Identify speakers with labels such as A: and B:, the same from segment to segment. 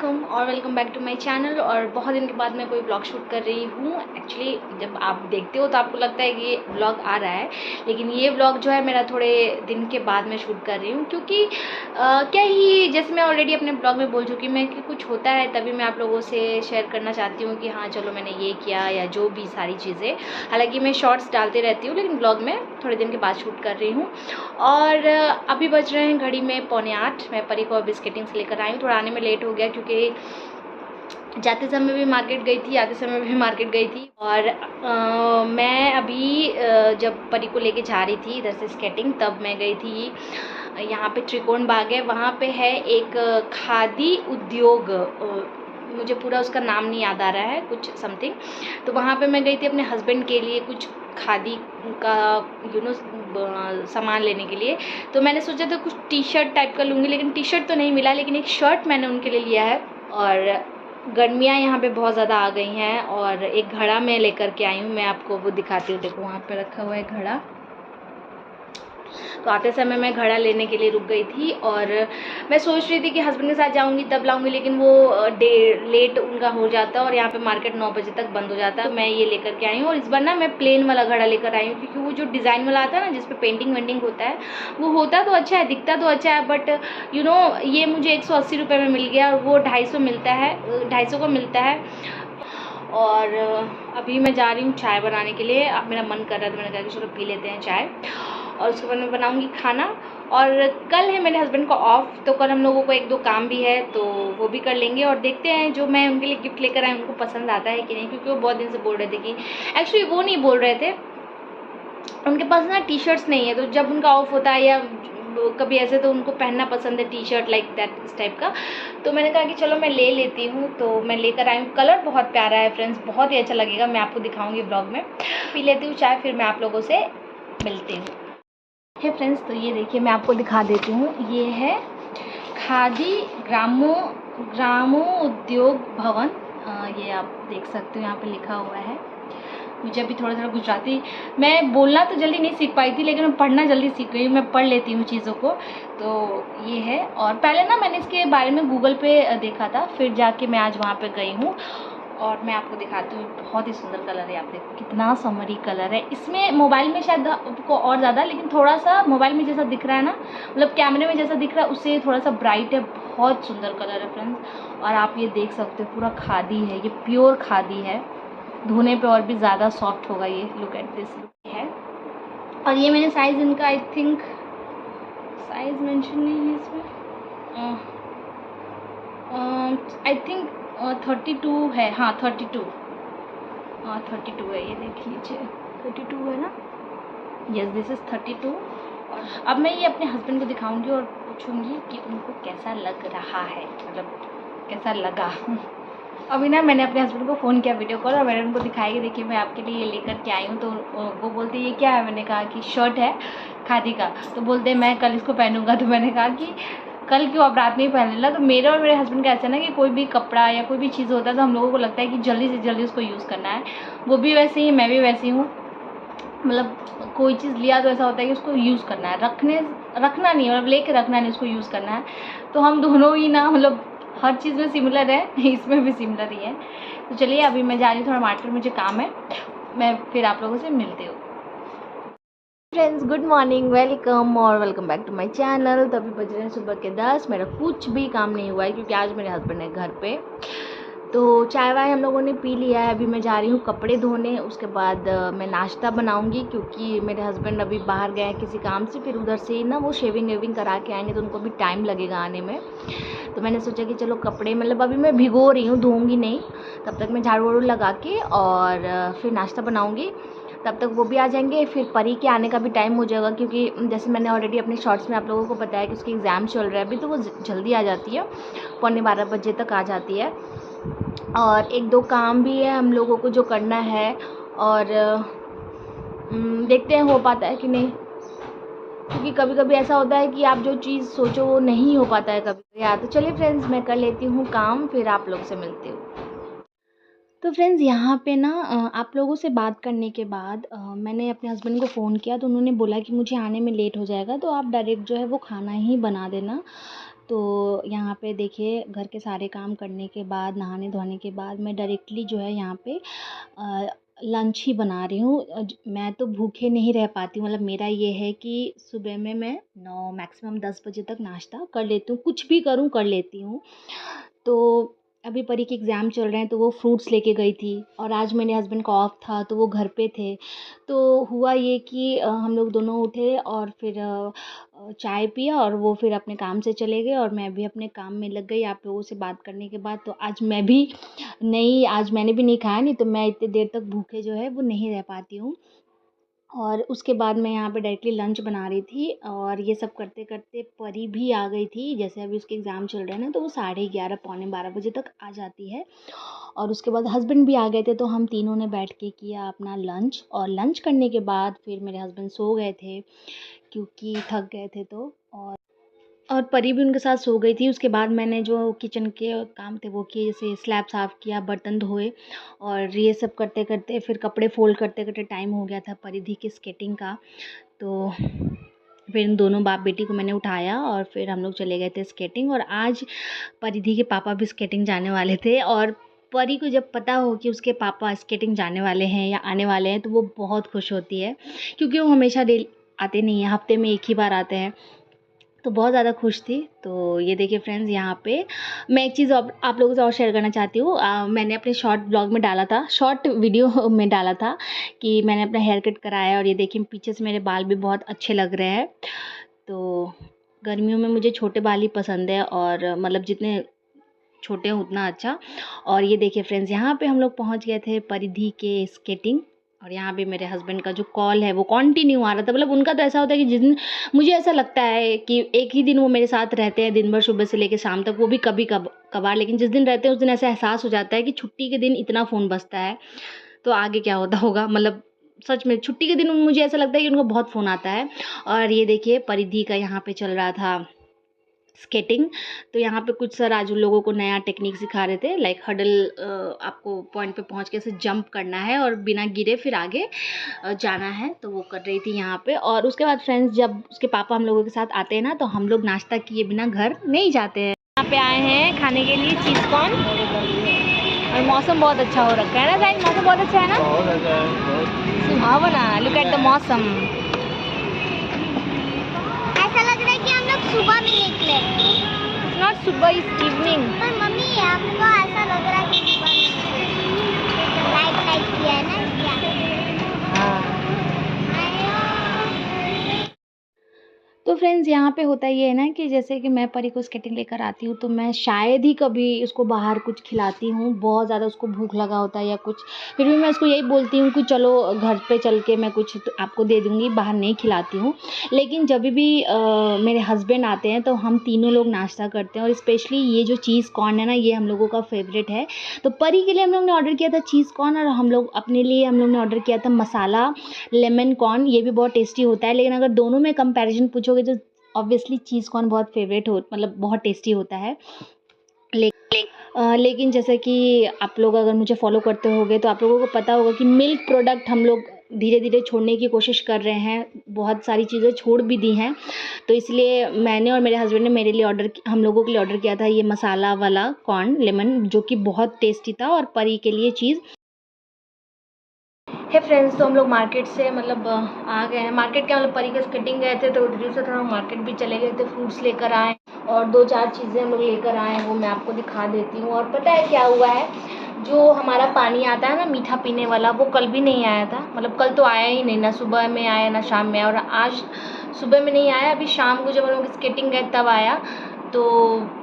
A: वालेकुम और welcome back to my channel. और बहुत दिन के बाद मैं कोई ब्लॉग शूट कर रही हूँ। एक्चुअली जब आप देखते हो तो आपको लगता है कि ये ब्लॉग आ रहा है, लेकिन ये ब्लॉग जो है मेरा थोड़े दिन के बाद मैं शूट कर रही हूँ, क्योंकि क्या ही जैसे मैं ऑलरेडी अपने ब्लॉग में बोल चुकी मैं कि कुछ होता है तभी मैं आप लोगों से शेयर करना चाहती हूँ कि हाँ चलो मैंने ये किया या जो भी सारी चीज़ें। हालाँकि मैं शॉर्ट्स डालती रहती हूँ, लेकिन ब्लॉग में थोड़े दिन के बाद शूट कर रही हूँ। और अभी बज रहे हैं घड़ी में 7:45। मैं परी को अभी स्केटिंग से लेकर आई हूँ। थोड़ा आने में लेट हो गया क्योंकि जाते समय भी मार्केट गई थी, आते समय भी मार्केट गई थी। और मैं अभी जब परी को लेके जा रही थी इधर से स्केटिंग, तब मैं गई थी यहाँ पे त्रिकोण बाग है, वहाँ पे है एक खादी उद्योग, मुझे पूरा उसका नाम नहीं याद आ रहा है, कुछ समथिंग। तो वहाँ पे मैं गई थी अपने हस्बैंड के लिए कुछ खादी का सामान लेने के लिए। तो मैंने सोचा था कुछ टी शर्ट टाइप का लूँगी, लेकिन टी शर्ट तो नहीं मिला, लेकिन एक शर्ट मैंने उनके लिए लिया है। और गर्मियाँ यहाँ पे बहुत ज़्यादा आ गई हैं। और एक घड़ा मैं लेकर के आई हूँ, मैं आपको वो दिखाती हूँ। देखो वहाँ पे रखा हुआ है घड़ा। तो आते समय मैं घड़ा लेने के लिए रुक गई थी, और मैं सोच रही थी कि हस्बैंड के साथ जाऊंगी तब लाऊंगी, लेकिन वो लेट उनका हो जाता और यहाँ पे मार्केट 9 बजे तक बंद हो जाता। मैं ये लेकर के आई हूँ, और इस बार ना मैं प्लेन वाला घड़ा लेकर आई हूँ, क्योंकि वो जो डिज़ाइन वाला आता है ना जिसपे पेंटिंग वेंटिंग होता है, वो होता तो अच्छा है, दिखता तो अच्छा है, बट ये मुझे 180 रुपये में मिल गया, और वो 250 मिलता है, 250 का मिलता है। और अभी मैं जा रही हूँ चाय बनाने के लिए। अब मेरा मन कर रहा था, मैंने कहा कि चलो पी लेते हैं चाय, और उसके बाद मैं बनाऊँगी खाना। और कल है मेरे हस्बैंड का ऑफ, तो कल हम लोगों को 1-2 काम भी है, तो वो भी कर लेंगे। और देखते हैं जो मैं उनके लिए गिफ्ट लेकर आई उनको पसंद आता है कि नहीं, क्योंकि वो बहुत दिन से बोल रहे थे कि एक्चुअली वो नहीं बोल रहे थे, उनके पास ना टी शर्ट्स नहीं है, तो जब उनका ऑफ होता है या कभी ऐसे तो उनको पहनना पसंद है टी शर्ट लाइक दैट, इस टाइप का। तो मैंने कहा कि चलो मैं ले लेती हूँ, तो मैं लेकर आई हूँ। कलर बहुत प्यारा है फ्रेंड्स, बहुत ही अच्छा लगेगा, मैं आपको दिखाऊंगी ब्लॉग में। पी लेती हूँ चाय, फिर मैं आप लोगों से मिलती हूँ। हे फ्रेंड्स, तो ये देखिए मैं आपको दिखा देती हूँ, ये है खादी ग्रामोद्योग भवन। ये आप देख सकते हो, यहाँ पे लिखा हुआ है। मुझे अभी थोड़ा थोड़ा गुजराती, मैं बोलना तो जल्दी नहीं सीख पाई थी, लेकिन मैं पढ़ना जल्दी सीख गई हूँ, मैं पढ़ लेती हूँ चीज़ों को। तो ये है, और पहले ना मैंने इसके बारे में गूगल पे देखा था, फिर जाके मैं आज वहाँ पे गई हूँ, और मैं आपको दिखाती हूँ। बहुत ही सुंदर कलर है, आप देखो कितना समरी कलर है इसमें। मोबाइल में शायद आपको और ज़्यादा, लेकिन थोड़ा सा मोबाइल में जैसा दिख रहा है ना, मतलब कैमरे में जैसा दिख रहा है उससे थोड़ा सा ब्राइट है। बहुत सुंदर कलर है फ्रेंड्स, और आप ये देख सकते हो पूरा खादी है, ये प्योर खादी है, धोने पे और भी ज़्यादा सॉफ्ट होगा ये। लुक एट दिस है। और ये मैंने साइज़ इनका, आई थिंक साइज़ मेंशन नहीं है इसमें, आई थिंक 32 है, हाँ 32, हाँ 32 है, ये देख लीजिए 32 है ना, यस दिस इज़ 32। और अब मैं ये अपने हस्बैंड को दिखाऊंगी और पूछूंगी कि उनको कैसा लग रहा है, मतलब कैसा लगा। अभी ना मैंने अपने हस्बैंड को फ़ोन किया वीडियो कॉल, और मैंने उनको दिखाया कि देखिए मैं आपके लिए ये लेकर के आई हूँ। तो वो बोलते ये क्या है, मैंने कहा कि शर्ट है खादी का। तो बोलते मैं कल इसको पहनूंगा। तो मैंने कहा कि कल क्यों, आप रात में ही पहन लेना। तो मेरे और मेरे हस्बैंड का ऐसा ना कि कोई भी कपड़ा या कोई भी चीज़ होता है तो हम लोगों को लगता है कि जल्दी से जल्दी उसको यूज़ करना है। वो भी वैसे ही, मैं भी वैसी हूँ, मतलब कोई चीज़ लिया तो ऐसा होता है कि उसको यूज़ करना है, रखना नहीं, मतलब लेके रखना नहीं, उसको यूज़ करना है। तो हम दोनों ही ना, मतलब हर चीज़ में सिमिलर है, इसमें भी सिमिलर ही है। तो चलिए अभी मैं जा रही हूँ थोड़ा मार्केट, मुझे काम है, मैं फिर आप लोगों से मिलती हूँ। फ्रेंड्स गुड मॉर्निंग, वेलकम और welcome back to my channel. तो अभी बज रहे हैं सुबह के 10। मेरा कुछ भी काम नहीं हुआ है, क्योंकि आज मेरे हस्बैंड है घर पे। तो चाय वाय हम लोगों ने पी लिया है। अभी मैं जा रही हूँ कपड़े धोने, उसके बाद मैं नाश्ता बनाऊँगी, क्योंकि मेरे हस्बैंड अभी बाहर गए हैं किसी काम से, फिर उधर से ना वो शेविंग वेविंग करा के आएंगे, तो उनको भी टाइम लगेगा आने में। तो मैंने सोचा कि चलो कपड़े, मतलब अभी मैं भिगो रही हूँ, धोऊँगी नहीं, तब तक मैं झाड़ू वाड़ू लगा के और फिर नाश्ता बनाऊँगी। तब तक वो भी आ जाएंगे, फिर परी के आने का भी टाइम हो जाएगा, क्योंकि जैसे मैंने ऑलरेडी अपने शॉर्ट्स में आप लोगों को बताया कि उसके एग्ज़ाम चल रहा है अभी, तो वो जल्दी आ जाती है, 11:15 बजे तक आ जाती है। और 1-2 काम भी है हम लोगों को जो करना है, और देखते हैं हो पाता है कि नहीं, क्योंकि कभी कभी ऐसा होता है कि आप जो चीज़ सोचो वो नहीं हो पाता है कभी यार। तो चलिए फ्रेंड्स मैं कर लेती हूँ काम, फिर आप लोग से मिलती हूँ। तो फ्रेंड्स यहाँ पे ना आप लोगों से बात करने के बाद मैंने अपने हस्बैंड को फ़ोन किया, तो उन्होंने बोला कि मुझे आने में लेट हो जाएगा, तो आप डायरेक्ट जो है वो खाना ही बना देना। तो यहाँ पे देखिए घर के सारे काम करने के बाद, नहाने धोने के बाद मैं डायरेक्टली जो है यहाँ पे लंच ही बना रही हूँ। मैं तो भूखे नहीं रह पाती हूँ, मतलब मेरा ये है कि सुबह में मैं 9 मैक्सिमम 10 बजे तक नाश्ता कर लेती हूँ, कुछ भी करूँ कर लेती हूँ। तो अभी परी के एग्ज़ाम चल रहे हैं तो वो फ्रूट्स लेके गई थी, और आज मेरे हस्बैंड का ऑफ था तो वो घर पे थे। तो हुआ ये कि हम लोग दोनों उठे और फिर चाय पिया, और वो फिर अपने काम से चले गए और मैं भी अपने काम में लग गई आप लोगों से बात करने के बाद। तो आज मैं भी नहीं, आज मैंने भी नहीं खाया, नहीं तो मैं इतनी देर तक भूखे जो है वो नहीं रह पाती हूँ। और उसके बाद मैं यहाँ पे डायरेक्टली लंच बना रही थी, और ये सब करते-करते परी भी आ गई थी। जैसे अभी उसके एग्ज़ाम चल रहे हैं ना, तो वो 11:30 पौने 12 बजे तक आ जाती है। और उसके बाद हस्बैंड भी आ गए थे, तो हम तीनों ने बैठ के किया अपना लंच, और लंच करने के बाद फिर मेरे हस्बैंड सो गए थे क्योंकि थक गए थे तो। और परी भी उनके साथ सो गई थी। उसके बाद मैंने जो किचन के काम थे वो किए, जैसे स्लैब साफ़ किया, बर्तन धोए, और ये सब करते-करते फिर कपड़े फ़ोल्ड करते-करते टाइम हो गया था परिधि की स्केटिंग का। तो फिर इन दोनों बाप बेटी को मैंने उठाया और फिर हम लोग चले गए थे स्केटिंग। और आज परिधि के पापा भी स्केटिंग जाने वाले थे, और परी को जब पता हो कि उसके पापा स्केटिंग जाने वाले हैं या आने वाले हैं तो वो बहुत खुश होती है, क्योंकि वो हमेशा डेली आते नहीं हैं, हफ़्ते में 1 ही बार आते हैं। तो बहुत ज़्यादा खुश थी। तो ये देखिए फ्रेंड्स, यहाँ पे मैं एक चीज़ आप लोगों से और शेयर करना चाहती हूँ। मैंने अपने शॉर्ट ब्लॉग में डाला था, शॉर्ट वीडियो में डाला था कि मैंने अपना हेयर कट कराया, और ये देखिए पीछे से मेरे बाल भी बहुत अच्छे लग रहे हैं। तो गर्मियों में मुझे छोटे बाल ही पसंद है, और मतलब जितने छोटे हों उतना अच्छा। और ये देखिए फ्रेंड्स, यहाँ पे हम लोग पहुँच गए थे परिधि के स्केटिंग, और यहाँ पे मेरे हस्बैंड का जो कॉल है वो कंटिन्यू आ रहा था। मतलब उनका तो ऐसा होता है कि जिस दिन, मुझे ऐसा लगता है कि एक ही दिन वो मेरे साथ रहते हैं दिन भर, सुबह से लेकर शाम तक, वो भी कभी कभार, लेकिन जिस दिन रहते हैं उस दिन ऐसा एहसास हो जाता है कि छुट्टी के दिन इतना फ़ोन बजता है, तो आगे क्या होता होगा। मतलब सच में छुट्टी के दिन मुझे ऐसा लगता है कि उनका बहुत फ़ोन आता है। और ये देखिए परिधि का यहाँ पे चल रहा था स्केटिंग। तो यहाँ पे कुछ सर आज उन लोगों को नया टेक्निक सिखा रहे थे, लाइक हडल, आपको पॉइंट पे पहुँच के ऐसे जंप करना है और बिना गिरे फिर आगे जाना है, तो वो कर रही थी यहाँ पे। और उसके बाद फ्रेंड्स, जब उसके पापा हम लोगों के साथ आते हैं ना, तो हम लोग नाश्ता किए बिना घर नहीं जाते हैं। यहाँ पे आए हैं खाने के लिए चीज़ कॉर्न, और मौसम बहुत अच्छा हो रखा है ना गाइस, मौसम बहुत अच्छा है ना। हाँ ना, लुक एट द मौसम।
B: ऐसा लग रहा है कि हम लोग सुबह में निकले।
A: नॉट सुबह, इज इवनिंग।
B: पर मम्मी हमको ऐसा लग रहा है कि सुबह में लाइट लाइट किया है ना इसलिए।
A: हाँ। तो फ्रेंड्स, यहाँ पे होता ये है ना कि जैसे कि मैं परी को स्केटिंग लेकर आती हूँ, तो मैं शायद ही कभी उसको बाहर कुछ खिलाती हूँ, बहुत ज़्यादा उसको भूख लगा होता है या कुछ, फिर भी मैं उसको यही बोलती हूँ कि चलो घर पे चल के मैं कुछ तो आपको दे दूँगी, बाहर नहीं खिलाती हूँ। लेकिन जब भी मेरे हस्बैंड आते हैं तो हम तीनों लोग नाश्ता करते हैं, और स्पेशली ये जो चीज़ कॉर्न है ना, ये हम लोगों का फेवरेट है। तो परी के लिए हम लोग ने ऑर्डर किया था चीज़ कॉर्न, और हम लोग अपने लिए हम लोग ने ऑर्डर किया था मसाला लेमन कॉर्न। ये भी बहुत टेस्टी होता है, लेकिन अगर दोनों में कंपैरिजन पूछोगे तो ऑब्वियसली चीज़ कॉर्न बहुत फेवरेट हो, मतलब बहुत टेस्टी होता है। लेकिन जैसे कि आप लोग अगर मुझे फॉलो करते होगे तो आप लोगों को पता होगा कि मिल्क प्रोडक्ट हम लोग धीरे धीरे छोड़ने की कोशिश कर रहे हैं, बहुत सारी चीज़ें छोड़ भी दी हैं। तो इसलिए मैंने और मेरे हस्बैंड ने मेरे लिए हम लोगों के लिए ऑर्डर किया था ये मसाला वाला कॉर्न लेमन, जो कि बहुत टेस्टी था, और परी के लिए चीज़। हे फ्रेंड्स, तो हम लोग मार्केट से मतलब आ गए हैं। मार्केट क्या, मतलब परी के स्केटिंग गए थे तो उधर से थोड़ा मार्केट भी चले गए थे, फ्रूट्स लेकर आए, और 2-4 चीज़ें हम लोग लेकर आए हैं, वो मैं आपको दिखा देती हूँ। और पता है क्या हुआ है, जो हमारा पानी आता है ना मीठा पीने वाला, वो कल भी नहीं आया था। मतलब कल तो आया ही नहीं, ना सुबह में आया ना शाम में, और आज सुबह में नहीं आया, अभी शाम को जब हम लोग स्केटिंग गए तब आया। तो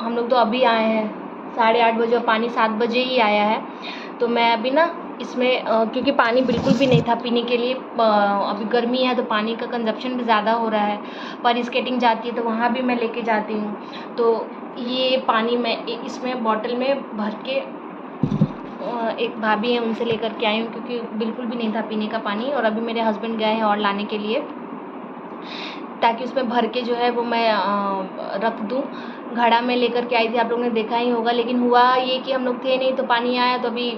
A: हम लोग तो अभी आए हैं 8:30 बजे, और पानी 7 बजे ही आया है। तो मैं अभी ना इसमें क्योंकि पानी बिल्कुल भी नहीं था पीने के लिए, अभी गर्मी है तो पानी का कंजप्शन भी ज़्यादा हो रहा है। पर स्केटिंग जाती है तो वहाँ भी मैं लेके जाती हूँ, तो ये पानी मैं इसमें बॉटल में भर के एक भाभी है उनसे लेकर के आई हूँ, क्योंकि बिल्कुल भी नहीं था पीने का पानी। और अभी मेरे हस्बैंड गए हैं और लाने के लिए, ताकि उसमें भर के जो है वो मैं रख दूँ। घड़ा में लेकर के आई थी, आप लोगों ने देखा ही होगा। लेकिन हुआ ये कि हम लोग थे नहीं तो पानी आया, तो अभी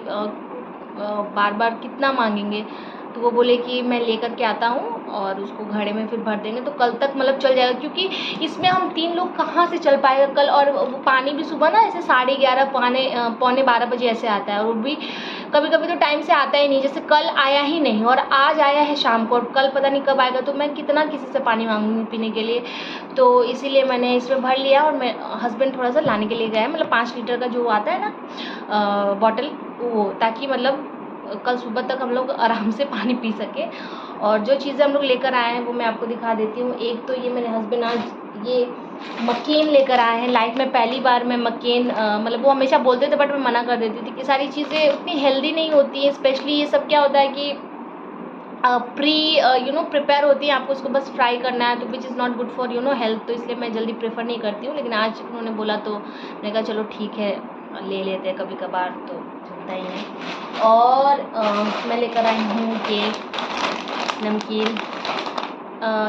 A: बार बार कितना मांगेंगे, तो वो बोले कि मैं लेकर के आता हूँ और उसको घड़े में फिर भर देंगे, तो कल तक मतलब चल जाएगा, क्योंकि इसमें हम 3 लोग कहाँ से चल पाएगा कल। और वो पानी भी सुबह ना ऐसे 11:30 पौने 12 बजे ऐसे आता है, और वो भी कभी कभी तो टाइम से आता ही नहीं, जैसे कल आया ही नहीं और आज आया है शाम को, और कल पता नहीं कब आएगा। तो मैं कितना किसी से पानी मांगूंगी पीने के लिए, तो इसीलिए मैंने इसमें भर लिया। और मैं हस्बैंड थोड़ा सा लाने के लिए गए, मतलब 5 लीटर का जो आता है ना बॉटल, वो, ताकि मतलब कल सुबह तक हम लोग आराम से पानी पी सके। और जो चीज़ें हम लोग लेकर आए हैं वो मैं आपको दिखा देती हूँ। एक तो ये मेरे हस्बैंड आज ये मकेन लेकर आए हैं। लाइफ में पहली बार मैं मकेन, मतलब वो हमेशा बोलते थे बट मैं मना कर देती थी कि सारी चीज़ें उतनी हेल्दी नहीं होती हैं। स्पेशली ये सब क्या होता है कि प्रिपेयर होती है, आपको उसको बस फ्राई करना है, तो which is not good for health, तो इसलिए मैं जल्दी प्रेफर नहीं करती हूँ। लेकिन आज उन्होंने बोला तो मैंने कहा चलो ठीक है ले लेते हैं कभी कभार, तो चलता ही नहीं। और मैं लेकर आई हूँ ये नमकीन,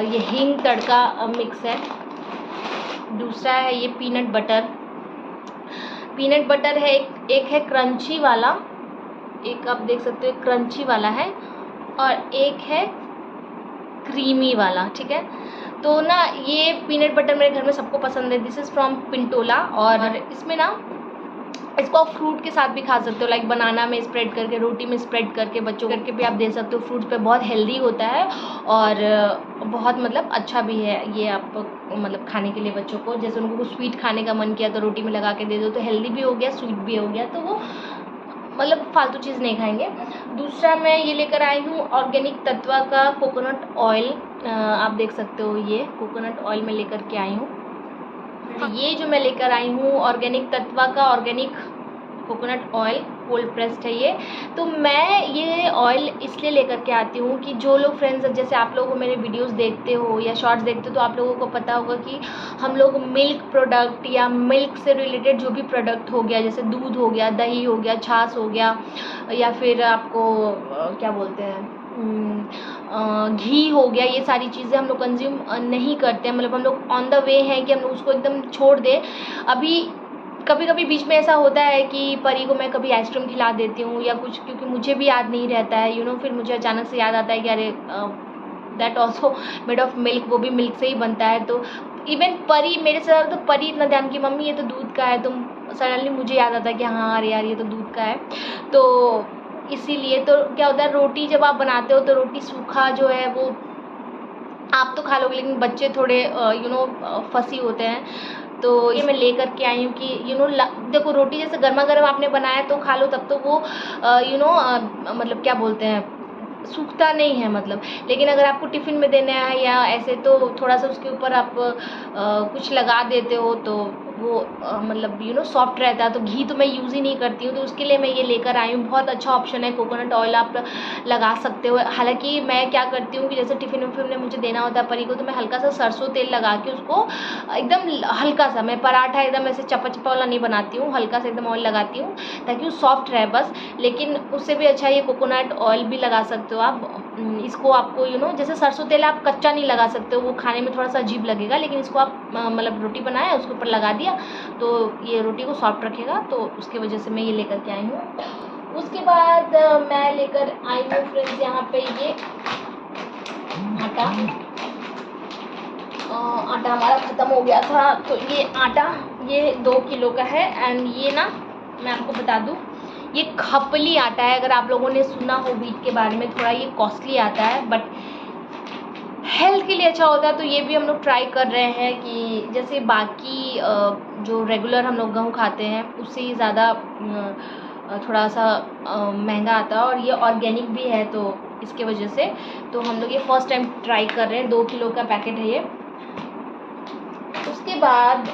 A: ये हींग तड़का मिक्स है। दूसरा है ये पीनट बटर है, एक है क्रंची वाला, एक आप देख सकते हो क्रंची वाला है, और एक है क्रीमी वाला, ठीक है। तो ना ये पीनट बटर मेरे घर में सबको पसंद है। दिस इज़ फ्रॉम पिंटोला, और इसमें ना इसको आप फ्रूट के साथ भी खा सकते हो, लाइक बनाना में स्प्रेड करके, रोटी में स्प्रेड करके, बच्चों करके भी आप दे सकते हो। फ्रूट्स पे बहुत हेल्दी होता है और बहुत मतलब अच्छा भी है ये, आप मतलब खाने के लिए बच्चों को, जैसे उनको कुछ स्वीट खाने का मन किया तो रोटी में लगा के दे दो, तो हेल्दी भी हो गया, स्वीट भी हो गया, तो वो मतलब फालतू चीज़ नहीं खाएंगे। दूसरा मैं ये लेकर आई हूँ ऑर्गेनिक तत्वा का कोकोनट ऑयल, आप देख सकते हो ये कोकोनट ऑयल मैं लेकर के आई हूँ। ये जो मैं लेकर आई हूँ ऑर्गेनिक तत्वा का organic coconut oil, cold pressed है ये। तो मैं ये ऑयल इसलिए लेकर के आती हूँ कि जो लोग फ्रेंड्स, जैसे आप लोग मेरे वीडियोस देखते हो या शॉर्ट्स देखते हो, तो आप लोगों को पता होगा कि हम लोग मिल्क प्रोडक्ट या मिल्क से रिलेटेड जो भी प्रोडक्ट हो गया, जैसे दूध हो गया, दही हो गया, छाछ हो गया, या फिर आपको क्या बोलते हैं घी हो गया, ये सारी चीज़ें हम लोग कंज्यूम नहीं करते हैं। मतलब हम लोग ऑन द वे हैं कि हम लोग उसको एकदम छोड़ दें। अभी कभी कभी बीच में ऐसा होता है कि परी को मैं कभी आइसक्रीम खिला देती हूँ या कुछ, क्योंकि मुझे भी याद नहीं रहता है फिर मुझे अचानक से याद आता है कि अरे that also made of milk, वो भी मिल्क से ही बनता है। तो इवन परी मेरे से ज़्यादा तो परी इतना ध्यान की मम्मी ये तो दूध का है, तो सडनली मुझे याद आता है कि हाँ अरे यार ये तो दूध का है। तो इसीलिए तो क्या होता है, रोटी जब आप बनाते हो तो रोटी सूखा जो है वो आप तो खा लोगे, लेकिन बच्चे थोड़े फसी होते हैं। तो ये मैं लेकर के आई हूँ कि देखो रोटी जैसे गर्मा गर्म आपने बनाया तो खा लो, तब तो वो मतलब क्या बोलते हैं, सूखता नहीं है मतलब। लेकिन अगर आपको टिफ़िन में देना है या ऐसे, तो थोड़ा सा उसके ऊपर आप कुछ लगा देते हो तो वो मतलब सॉफ्ट रहता है। तो घी तो मैं यूज़ ही नहीं करती हूँ, तो उसके लिए मैं ये लेकर आई हूँ। बहुत अच्छा ऑप्शन है, कोकोनट ऑयल आप लगा सकते हो। हालांकि मैं क्या करती हूँ कि जैसे टिफ़िन में मुझे देना होता है परी को, तो मैं हल्का सा सरसों तेल लगा के उसको एकदम हल्का सा, मैं पराठा एकदम ऐसे चपा चपा वाला नहीं बनाती हूँ, हल्का सा एकदम ऑयल लगाती हूँ ताकि वो सॉफ्ट रहे बस। लेकिन उससे भी अच्छा ये कोकोनट ऑयल भी लगा सकते हो आप। इसको आपको जैसे सरसों तेल आप कच्चा नहीं लगा सकते हो, वो खाने में थोड़ा सा अजीब लगेगा, लेकिन इसको आप मतलब रोटी बनाया उसके ऊपर लगा दिया तो ये रोटी को सॉफ्ट रखेगा, तो उसकी वजह से मैं ये लेकर के आई हूँ। उसके बाद मैं लेकर आई हूँ फ्रेंड्स यहाँ पे ये आटा हमारा ख़त्म हो गया था, तो ये आटा ये 2 किलो का है। एंड ये ना मैं आपको बता दूँ, ये खपली आटा है। अगर आप लोगों ने सुना हो व्हीट के बारे में, थोड़ा ये कॉस्टली आता है बट हेल्थ के लिए अच्छा होता है। तो ये भी हम लोग ट्राई कर रहे हैं कि जैसे बाकी जो रेगुलर हम लोग गेहूँ खाते हैं उससे ही ज़्यादा थोड़ा सा महंगा आता है, और ये ऑर्गेनिक भी है, तो इसके वजह से तो हम लोग ये फर्स्ट टाइम ट्राई कर रहे हैं। 2 किलो का पैकेट है ये। उसके बाद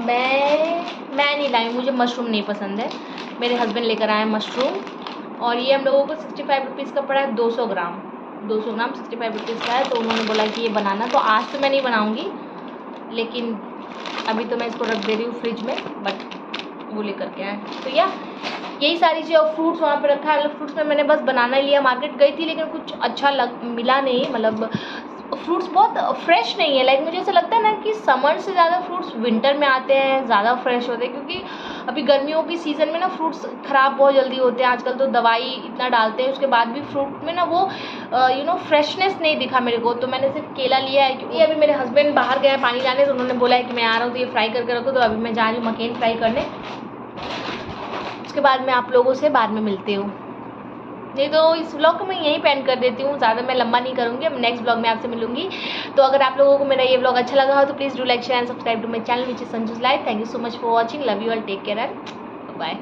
A: मैं नहीं लाई, मुझे मशरूम नहीं पसंद है, मेरे हस्बैंड लेकर आए मशरूम, और ये हम लोगों को 65 रुपीज़ का पड़ा है। 200 ग्राम 65 रुपीज़ का है। तो उन्होंने बोला कि ये बनाना, तो आज तो मैं नहीं बनाऊंगी, लेकिन अभी तो मैं इसको रख दे रही हूँ फ्रिज में, बट वो लेकर के आए। तो यही सारी चीज़। और फ्रूट्स वहाँ पे रखा है, फ्रूट्स में मैंने बस बनाना लिया। मार्केट गई थी लेकिन कुछ अच्छा मिला नहीं, मतलब फ्रूट्स बहुत फ्रेश नहीं है। लाइक मुझे ऐसा लगता है ना कि समर से ज़्यादा फ्रूट्स विंटर में आते हैं, ज़्यादा फ्रेश होते हैं, क्योंकि अभी गर्मियों की सीज़न में ना फ्रूट्स ख़राब बहुत जल्दी होते हैं, आजकल तो दवाई इतना डालते हैं, उसके बाद भी फ्रूट में ना वो फ्रेशनेस नहीं दिखा मेरे को। तो मैंने सिर्फ केला लिया है, क्योंकि अभी मेरे हस्बैंड बाहर गए पानी लाने, तो उन्होंने बोला है कि मैं आ रहा हूँ तो ये फ्राई करके रखो। तो अभी मैं जा रही हूँ मकेन फ्राई करने, उसके बाद मैं आप लोगों से बाद में मिलती हूँ। नहीं तो इस व्लॉग को मैं यहीं पेंड कर देती हूँ, ज़्यादा मैं लंबा नहीं करूँगी। अब नेक्स्ट व्लॉग में आपसे मिलूंगी। तो अगर आप लोगों को मेरा ये व्लॉग अच्छा लगा हो तो please do like share and subscribe to my channel which is Sanju's life. Thank you so much for watching, love you all, take care and bye.